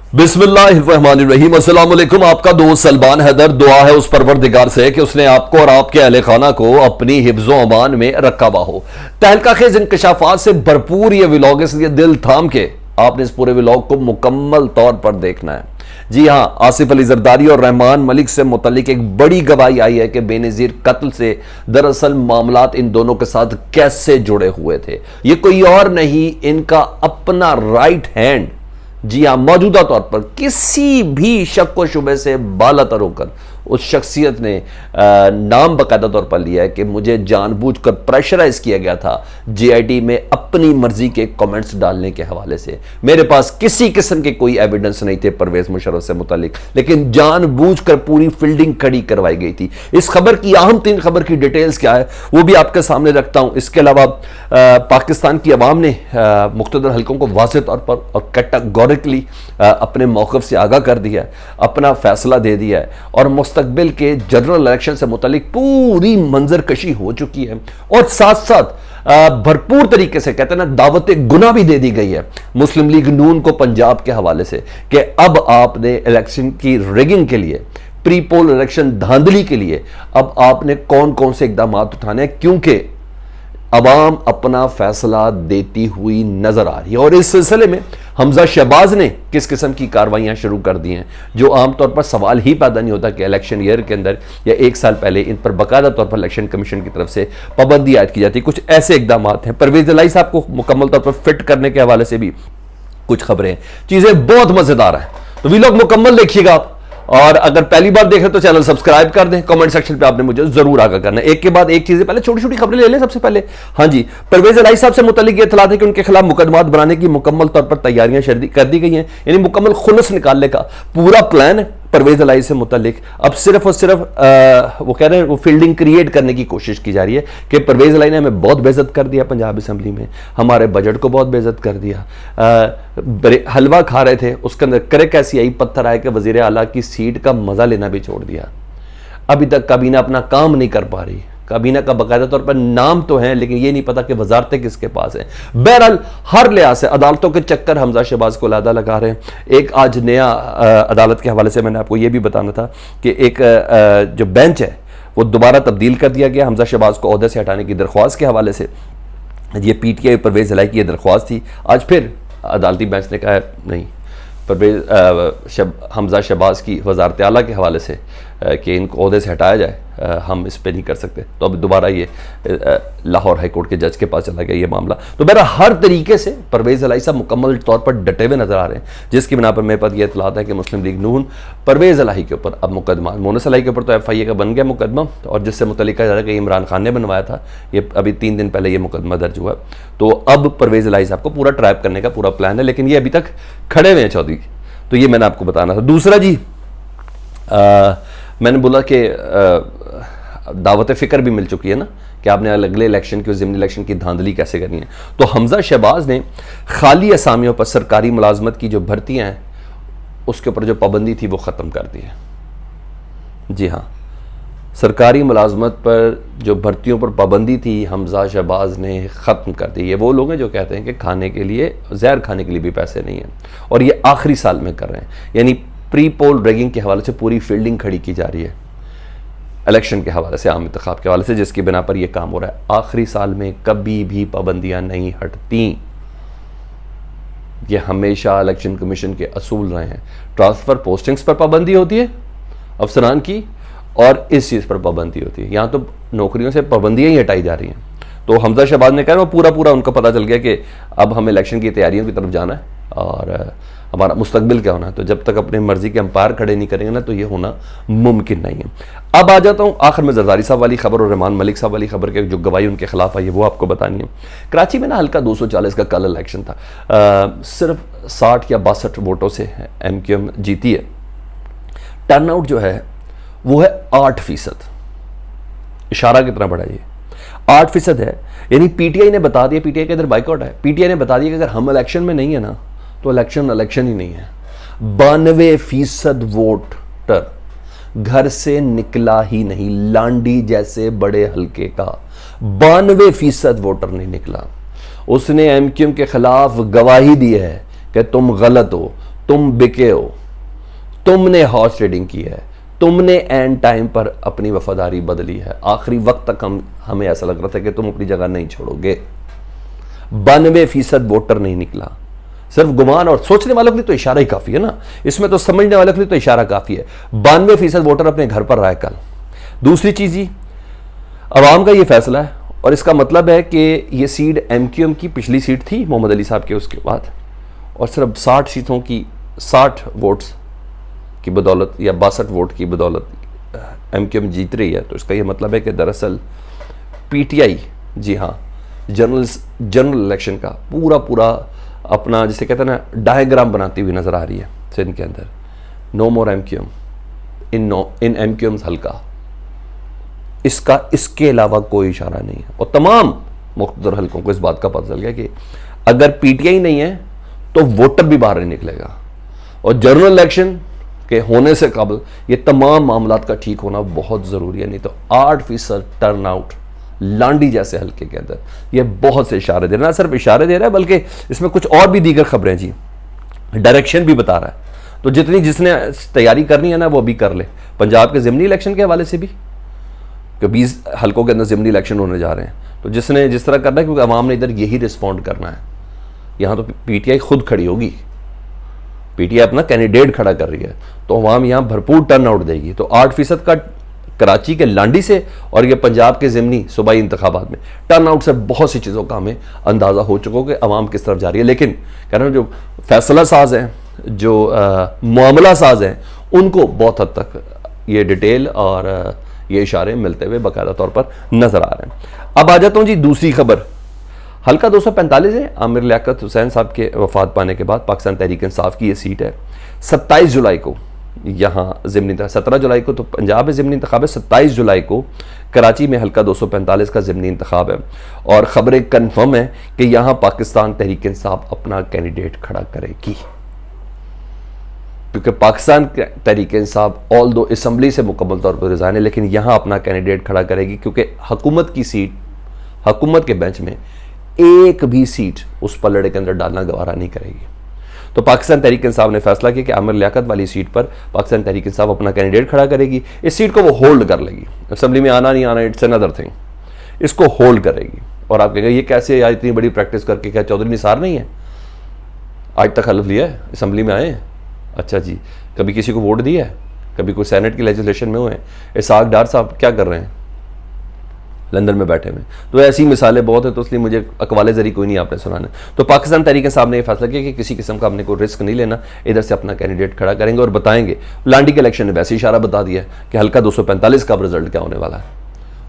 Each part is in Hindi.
बिस्मिल्लाहिर्रहमानिर्रहीम। अस्सलाम वालेकुम। आपका दोस्त सलमान हैदर। दुआ है उस परवरदिगार से कि उसने आपको और आपके अहले खाना को अपनी हिफ्ज़ो अमान में रखा हुआ हो। तहलका खेज इंकशाफात से भरपूर ये व्लॉग, इसलिए दिल थाम के आपने इस पूरे व्लॉग को मुकम्मल तौर पर देखना है। जी हां, आसिफ अली जरदारी और रहमान मलिक से मुतल्लिक एक बड़ी गवाही आई है कि बेनज़ीर कत्ल से दरअसल मामलात इन दोनों के साथ कैसे जुड़े हुए थे। ये कोई और नहीं, इनका अपना राइट हैंड, जी हां, मौजूदा तौर पर किसी भी शक व शुबे से बालातर होकर उस शख्सियत ने नाम बाकायदा तौर पर लिया है कि मुझे जानबूझकर प्रेशराइज किया गया था जेआईटी में अपनी मर्जी के कमेंट्स डालने के हवाले से। मेरे पास किसी किस्म के कोई एविडेंस नहीं थे परवेज मुशर्रफ से मुतालिक, लेकिन जानबूझकर पूरी फील्डिंग खड़ी करवाई गई थी। इस खबर की अहम तीन खबर की डिटेल्स क्या है वो भी आपके सामने रखता हूं। इसके अलावा पाकिस्तान की अवाम ने मुख्तलिफ हल्कों को वाज़ेह तौर पर और कैटेगोरिकली अपने मौक़िफ़ से आगाह कर दिया है, अपना फैसला दे दिया है और मुस्तकबिल के जनरल इलेक्शन से मुतालिक पूरी मंजरकशी हो चुकी है और साथ साथ भरपूर तरीके से कहते हैं ना दावत गुना भी दे दी गई है मुस्लिम लीग नून को पंजाब के हवाले से कि अब आपने इलेक्शन की रिगिंग के लिए, प्री पोल इलेक्शन धांधली के लिए अब आपने कौन कौन से इकदाम उठाने हैं, क्योंकि अवाम अपना फैसला देती हुई नजर आ रही है। और इस सिलसिले में हमजा शहबाज ने किस किस्म की कार्रवाइयां शुरू कर दी हैं, जो आमतौर पर सवाल ही पैदा नहीं होता कि इलेक्शन ईयर के अंदर या एक साल पहले इन पर बाकायदा तौर पर इलेक्शन कमीशन की तरफ से पाबंदी आयद की जाती है। कुछ ऐसे इकदाम हैं। परवेज इलाही साहब को मुकम्मल तौर पर फिट करने के हवाले से भी कुछ खबरें, चीजें बहुत मजेदार हैं, तो वीलॉग मुकम्मल देखिएगा आप। और अगर पहली बार देख रहे तो चैनल सब्सक्राइब कर दें। कमेंट सेक्शन पे आपने मुझे जरूर आगाह करना है। एक के बाद एक चीजें, पहले छोटी छोटी खबरें ले लें सबसे पहले। हाँ जी, परवेज इलाही साहब से मुतालिक ये इत्तलात है कि उनके खिलाफ मुकदमात बनाने की मुकम्मल तौर पर तैयारियां कर दी गई हैं, यानी मुकम्मल खुलस निकालने का पूरा प्लान है परवेज इलाही से मुतालिक। अब सिर्फ और सिर्फ वो कह रहे हैं वो फील्डिंग क्रिएट करने की कोशिश की जा रही है कि परवेज इलाही ने हमें बहुत बेइज्जत कर दिया पंजाब असम्बली में, हमारे बजट को बहुत बेइज्जत कर दिया, हलवा खा रहे थे उसके अंदर क्रैक ऐसी आई, पत्थर आए कि वजीर आला की सीट का मजा लेना भी छोड़ दिया। अभी तक काबीना अपना काम नहीं कर पा रही। काबीना का बाकायदा तौर पर नाम तो है लेकिन ये नहीं पता कि वजारतें किसके पास हैं। बहरहाल हर लिहाज से अदालतों के चक्कर हमजा शहबाज को लादा लगा रहे हैं। एक आज नया अदालत के हवाले से मैंने आपको ये भी बताना था कि एक जो बेंच है वो दोबारा तब्दील कर दिया गया हमजा शहबाज को ओहदे से हटाने की दरख्वास्त के हवाले से। ये पीटीआई परवेज इलाही की दरख्वास्त थी। आज फिर अदालती बेंच ने कहा नहीं, परवेज हमजा शहबाज की वजारत आला के हवाले से कि इनको ओहदे से हटाया जाए, हम इस पे नहीं कर सकते। तो अब दोबारा ये लाहौर हाई कोर्ट के जज के पास चला गया ये मामला। तो मेरा हर तरीके से परवेज इलाही साहब मुकम्मल तौर पर डटे हुए नजर आ रहे हैं, जिसकी बिना पर मेरे पास ये इत्तलात है कि मुस्लिम लीग नून परवेज इलाही के ऊपर अब मुकदमा, मोनस इलाही के ऊपर तो FIA का बन गया मुकदमा, और जिससे मुतल्लिक कहा जा रहा है कि इमरान खान ने बनवाया था, ये अभी 3 दिन पहले ये मुकदमा दर्ज हुआ। तो अब परवेज इलाही साहब को पूरा ट्रैप करने का पूरा प्लान है, लेकिन ये अभी तक खड़े हुए हैं चौधरी। तो ये मैंने आपको बताना था। दूसरा जी, मैंने बोला कि दावत फ़िक्र भी मिल चुकी है ना कि आपने अगले इलेक्शन की और ज़िमनी इलेक्शन की धांधली कैसे करनी है। तो हमजा शहबाज ने खाली असामियों पर सरकारी मुलाजमत की जो भर्तियां हैं उसके ऊपर जो पाबंदी थी वो ख़त्म कर दी है। जी हाँ, सरकारी मुलाजमत पर जो भर्तियों पर पाबंदी थी हमजा शहबाज ने ख़त्म कर दी। ये वो लोग हैं जो कहते हैं कि खाने के लिए, ज़हर खाने के लिए भी पैसे नहीं हैं, और ये आखिरी साल में कर रहे हैं। यानी प्री पोल रैगिंग के हवाले से पूरी फील्डिंग खड़ी की जा रही है इलेक्शन के हवाले से, आम इंतखाब के हवाले से, जिसकी बिना पर यह काम हो रहा है। आखिरी साल में कभी भी पाबंदियां नहीं हटती। ये हमेशा इलेक्शन कमीशन के असूल रहे हैं। ट्रांसफर पोस्टिंग्स पर पाबंदी होती है अफसरान की, और इस चीज़ पर पाबंदी होती है। यहाँ तो नौकरियों से पाबंदियां ही हटाई जा रही हैं। तो हमजा शहबाज ने कहा वो पूरा उनको पता चल गया कि अब हमें इलेक्शन की तैयारियों की तरफ जाना है और हमारा मुस्तकबिल क्या होना है। तो जब तक अपनी मर्जी के अंपायर खड़े नहीं करेंगे ना तो ये होना मुमकिन नहीं है। अब आ जाता हूँ आखिर में जरदारी साहब वाली खबर और रहमान मलिक साहब वाली खबर के जो गवाही उनके खिलाफ आई है वो आपको बतानी है। कराची में ना हल्का 240 का कल इलेक्शन था, सिर्फ 60 या 62 वोटों से MQM जीती है। टर्नआउट जो है वो है 8%। इशारा कितना बड़ा ये 8% है। यानी पीटीआई ने बता दिया, पीटीआई के इधर बाइकआउट है, पीटीआई ने बता दिया कि अगर हम इलेक्शन में नहीं है ना तो इलेक्शन ही नहीं है। 92% वोटर घर से निकला ही नहीं। लांडी जैसे बड़े हल्के का 92% वोटर नहीं निकला। उसने MQM के खिलाफ गवाही दी है कि तुम गलत हो, तुम बिके हो, तुमने हॉर्स ट्रेडिंग की है, तुमने एंड टाइम पर अपनी वफादारी बदली है, आखिरी वक्त तक हमें ऐसा लग रहा था कि तुम अपनी जगह नहीं छोड़ोगे। 92% वोटर नहीं निकला। सिर्फ गुमान और सोचने वालों के लिए तो इशारा ही काफी है ना, इसमें तो समझने वालों के लिए तो इशारा काफी है। 92% वोटर अपने घर पर रहा है कल। दूसरी चीज ही अवाम का ये फैसला है, और इसका मतलब है कि ये सीट MQM की पिछली सीट थी मोहम्मद अली साहब के उसके बाद, और सिर्फ 60 सीटों की 60 वोट्स की बदौलत या 62 वोट की बदौलत MQM जीत रही है। तो इसका ये मतलब है कि दरअसल PTI, जी हाँ, जनरल इलेक्शन का पूरा अपना जिसे कहते हैं ना डायग्राम बनाती हुई नजर आ रही है सिंध के अंदर। नो मोर MQM इन MQM's हल्का, इसके अलावा कोई इशारा नहीं है। और तमाम मुख्तदर हल्कों को इस बात का पता चल गया कि अगर PTI नहीं है तो वोटर भी बाहर नहीं निकलेगा, और जनरल इलेक्शन के होने से कबल ये तमाम मामलात का ठीक होना बहुत ज़रूरी है। नहीं तो 8% टर्न आउट लांडी जैसे हल्के के अंदर ये बहुत से इशारे दे रहा है, ना सिर्फ इशारे दे रहा है बल्कि इसमें कुछ और भी दीगर खबरें जी, डायरेक्शन भी बता रहा है। तो जिसने तैयारी करनी है ना वो भी कर ले। पंजाब के ज़िमनी इलेक्शन के हवाले से भी, कि 20 हल्कों के अंदर ज़िमनी इलेक्शन होने जा रहे हैं, तो जिसने जिस तरह करना है, क्योंकि अवाम ने इधर यही रिस्पॉन्ड करना है। यहाँ तो PTI खुद खड़ी होगी, PTI अपना कैंडिडेट खड़ा कर रही है, तो अवाम यहाँ भरपूर टर्न आउट देगी। तो 8% का कराची के लांडी से और ये पंजाब के ज़िमनी सूबाई इंतखाबात में टर्न आउट से बहुत सी चीज़ों का हमें अंदाज़ा हो चुका कि अवाम किस तरफ जा रही है। लेकिन कह रहे हैं जो फैसला साज हैं, जो मामला साज हैं, उनको बहुत हद तक ये डिटेल और ये इशारे मिलते हुए बाकायदा तौर पर नजर आ रहे हैं। अब आ जाता हूँ जी दूसरी खबर। हल्का 245 है, आमिर लियाकत हुसैन साहब के वफात पाने के बाद पाकिस्तान तहरीक इंसाफ की ये सीट है। 27 जुलाई को यहाँ ज़िमनी, 17 जुलाई को तो पंजाब में ज़िमनी इंतखाब है, 27 जुलाई को कराची में हल्का 245 का ज़िमनी इंतखाब है। और ख़बरें कन्फर्म है कि यहाँ पाकिस्तान तहरीक इंसाफ अपना कैंडिडेट खड़ा करेगी, क्योंकि पाकिस्तान तहरीक इंसाफ ऑल दो असम्बली से मुकम्मल तौर पर रिजाइन है, लेकिन यहाँ अपना कैंडिडेट खड़ा करेगी, क्योंकि हुकूमत की सीट, हुकूमत के बेंच में एक भी सीट उस पलड़े के अंदर डालना गवारा नहीं करेगी। तो पाकिस्तान तहरीक इंसाफ ने फैसला किया कि आमिर लियाकत वाली सीट पर पाकिस्तान तहरीक इंसाफ अपना कैंडिडेट खड़ा करेगी। इस सीट को वो होल्ड कर लेगी, असम्बली में आना नहीं आना इट्स अनदर थिंग, इसको होल्ड करेगी। और आप कहेंगे ये कैसे यार, इतनी बड़ी प्रैक्टिस करके क्या चौधरी निसार नहीं है, आज तक हल्फ लिया है, असम्बली में आए हैं, अच्छा जी, कभी किसी को वोट दिया है, कभी कोई सेनेट की लेजिस्लेशन में हुए हैं? इसाक डार साहब क्या कर रहे हैं, लंदन में बैठे हुए। तो ऐसी मिसालें बहुत है, तो इसलिए मुझे अकवाले जरिए कोई नहीं आपने सुनाने। तो पाकिस्तान तहरीक इंसाफ ने यह फैसला किया कि किसी किस्म का अपने को रिस्क नहीं लेना, इधर से अपना कैंडिडेट खड़ा करेंगे और बताएंगे। लांडी के इलेक्शन ने वैसे इशारा बता दिया कि हल्का 245 का रिजल्ट क्या होने वाला है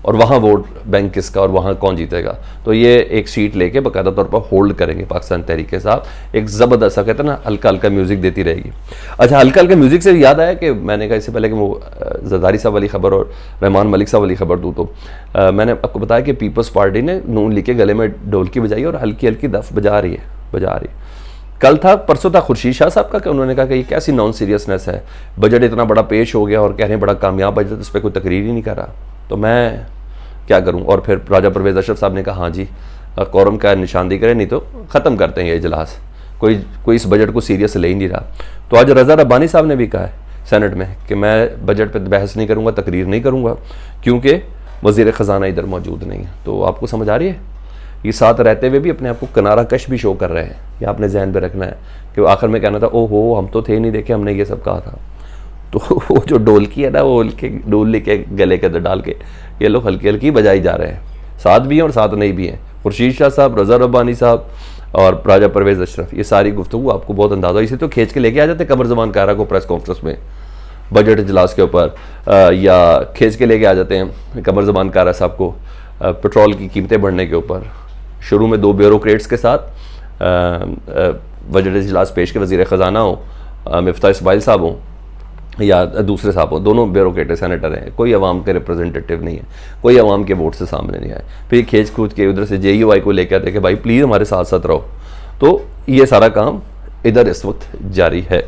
और वहाँ वोट बैंक किसका और वहाँ कौन जीतेगा। तो ये एक सीट लेके बाकायदा तौर पर होल्ड करेंगे पाकिस्तान तहरीक इंसाफ। एक ज़बरदस्त सा कहते हैं ना, हल्का हल्का म्यूज़िक देती रहेगी। अच्छा, हल्का हल्का म्यूज़िक से याद आया कि मैंने कहा इससे पहले कि वो जरदारी साहब वाली खबर और रहमान मलिक साहब वाली खबर दूँ, तो मैंने आपको बताया कि पीपल्स पार्टी ने नून लीग के गले में ढोलकी बजाई और हल्की हल्की दफ बजा रही है। कल था परसों था खुर्शीद शाह साहब का कि उन्होंने कहा कि ये कैसी नॉन सीरियसनेस है, बजट इतना बड़ा पेश हो गया और कह रहे हैं बड़ा कामयाब बजट, इस पर कोई तकरीर ही नहीं कर रहा, तो मैं क्या करूं। और फिर राजा परवेज़ अशरफ साहब ने कहा हाँ जी कोरम का निशानदेही करें, नहीं तो ख़त्म करते हैं ये इजलास, कोई इस बजट को सीरियस ले ही नहीं रहा। तो आज रज़ा रब्बानी साहब ने भी कहा है सेनेट में कि मैं बजट पर बहस नहीं करूँगा, तकरीर नहीं करूँगा, क्योंकि वज़ीर ख़जाना इधर मौजूद नहीं है। तो आपको समझ आ रही है, ये साथ रहते हुए भी अपने आप को किनारा कश भी शो कर रहे हैं। ये आपने जहन में रखना है कि आखिर में कहना था ओहो हम तो थे नहीं देखे, हमने ये सब कहा था। तो वो जो ढोलकी है ना, वो डोल लेके गले के अंदर डाल के ये लोग हल्की हल्की बजाई जा रहे हैं, साथ भी हैं और साथ नहीं भी हैं। खुर्शीद शाह साहब, रज़ा रब्बानी साहब और राजा परवेज़ अशरफ, ये सारी गुफ्तगू आपको बहुत अंदाज़ा, इसे तो खींच के लेके आ जाते कमर ज़मान कारा को प्रेस कॉन्फ्रेंस में बजट इजलास के ऊपर, या खींच के लेके आ जाते हैं कमर ज़मान कारा साहब को पेट्रोल की कीमतें बढ़ने के ऊपर। शुरू में 2 ब्यूरोक्रेट्स के साथ बजट इजलास पेश के वज़ीर ख़जाना हो मिफ्ता इस्माइल साहब हों या दूसरे साहब हों, दोनों ब्यूरोक्रेट सेनेटर हैं, कोई अवाम के रिप्रेजेंटेटिव नहीं है, कोई अवाम के वोट से सामने नहीं आए। फिर खींच कूद के उधर से JUI को लेकर आते कि भाई प्लीज़ हमारे साथ साथ रहो। तो ये सारा काम इधर इस वक्त जारी है।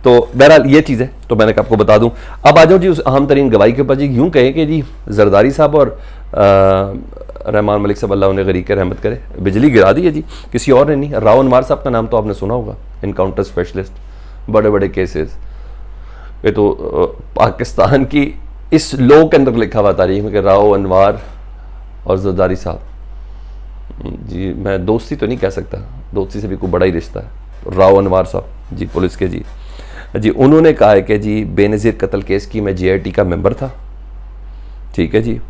तो बहरहाल ये चीज़ है, तो मैंने आपको बता दूं। अब आ जाओ जी उस अहम तरीन गवाही के ऊपर जी। यूँ कहें कि जी जरदारी साहब और रहमान मलिक साहब अल्लाह उन्हें गरीक रहमत करे, बिजली गिरा दी है जी, किसी और ने नहीं। राव अनवार साहब का नाम तो आपने सुना होगा, इनकाउंटर स्पेशलिस्ट, बड़े बड़े केसेस। ये तो पाकिस्तान की इस लॉ के अंदर लिखा हुआ तारीख में कि राव अनवार और जरदारी साहब, जी मैं दोस्ती तो नहीं कह सकता, दोस्ती से भी कोई बड़ा ही रिश्ता है, राव अनवार साहब जी पुलिस के जी उन्होंने कहा है कि जी बेनज़ीर कत्ल केस की मैं JIT का मेंबर था, ठीक है जी,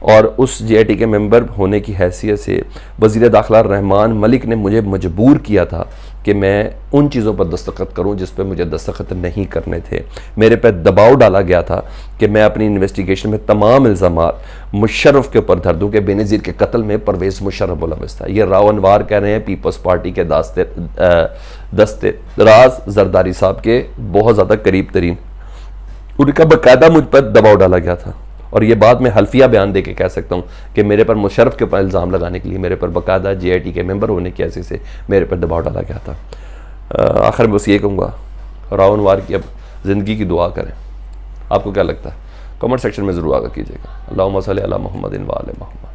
और उस JIT के मेंबर होने की हैसियत से वज़ीर दाखिला रहमान मलिक ने मुझे मजबूर किया था कि मैं उन चीज़ों पर दस्तखत करूं जिस पर मुझे दस्तखत नहीं करने थे। मेरे पर दबाव डाला गया था कि मैं अपनी इन्वेस्टिगेशन में तमाम इल्ज़ामात मुशर्रफ के ऊपर धर दूँ कि बेनज़ीर के कत्ल में परवेज़ मुशर्रफ मुलव्वस था। ये राव अनवार कह रहे हैं, पीपल्स पार्टी के दस्ते राज जरदारी साहब के बहुत ज़्यादा करीब तरीन, उनका बाकायदा मुझ पर दबाव डाला गया था। और ये बात मैं हल्फिया बयान दे के कह सकता हूँ कि मेरे पर मुशर्रफ के ऊपर इल्ज़ाम लगाने के लिए मेरे पर बाकायदा JIT के मेंबर होने की हैसियत से मेरे पर दबाव डाला गया था। आखिर में बस ये कहूँगा, राव अनवार की अब ज़िंदगी की दुआ करें। आपको क्या लगता है? कमेंट सेक्शन में ज़रूर आगा कीजिएगा। अल्लाहुम्मा सल्ली अला मुहम्मदिन व आले मुहम्मद।